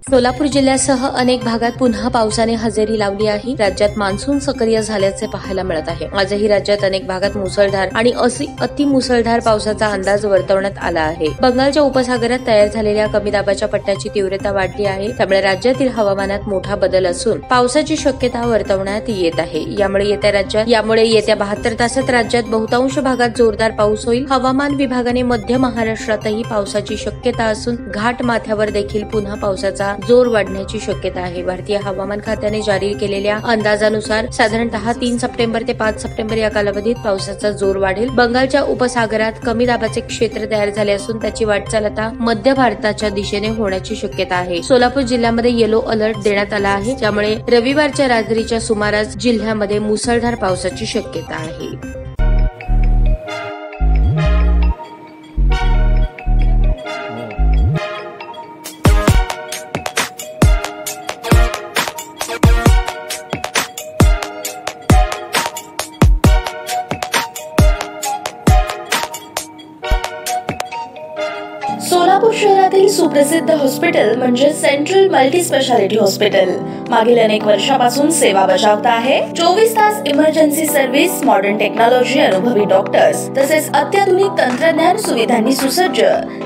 सोलापूर जिल्ह्यासह अनेक भागात पुन्हा पावसाने हजेरी लावली आहे। राज्यात मान्सून सक्रिय झाल्याचे पाहायला मिळत आहे। आजही राज्यात अनेक भागात मुसळधार आणि अतिमुसळधार पावसाचा अंदाज वर्तवण्यात आला आहे। बंगालच्या उपसागरात तयार झालेल्या कमी दाबाच्या पट्ट्याची तीव्रता वाढली आहे, त्यामुळे राज्यातील हवामानात मोठा बदल असून पावसाची शक्यता वर्तवण्यात येत आहे। यामुळे येत्या 72 तासात राज्यात बहुतांश भागात जोरदार पाऊस होईल। हवामान विभागाने मध्य महाराष्ट्रातही पावसाची शक्यता असून घाट माथ्यावर देखील पुन्हा पावसाचा जोर वाढण्याची शक्यता आहे। भारतीय हवामान खात्याने जारी केलेल्या अंदाजानुसार साधारणतः 3 सप्टेंबर ते 5 सप्टेंबर या कालावधीत पावसाचा जोर वाढेल। बंगालच्या उपसागरात कमी दाबाचे क्षेत्र तयार झाले असून त्याची वाटचाल आता मध्य भारताच्या दिशेने होण्याची शक्यता आहे। सोलापूर जिल्ह्यामध्ये येलो अलर्ट देण्यात आला आहे, त्यामुळे रविवारच्या रात्रीच्या सुमारास जिल्ह्यामध्ये मुसळधार पावसाची शक्यता आहे। सोलापूर शहरातील सुप्रसिद्ध हॉस्पिटल म्हणजे सेंट्रल मल्टी स्पेशालिटी हॉस्पिटल मागील अनेक वर्षापासून सेवा बजावत आहे। 24 तास इमर्जन्सी सर्व्हिस, मॉडर्न टेक्नॉलॉजी, अनुभवी डॉक्टर्स तसेच अत्याधुनिक तंत्रज्ञान सुविधांनी सुसज्ज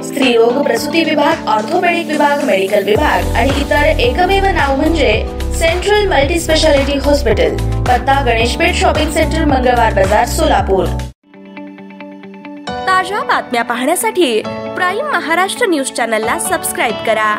स्त्रीरोग प्रसूती विभाग, ऑर्थोपेडिक विभाग, मेडिकल विभाग आणि इतर एकमेव नाव म्हणजे सेंट्रल मल्टी स्पेशालिटी हॉस्पिटल। पत्ता गणेशपेठ शॉपिंग सेंटर, मंगळवार बाजार, सोलापूर। ताज्या बातम्या पाहण्यासाठी प्राईम महाराष्ट्र न्यूज चॅनलला सबस्क्राईब करा।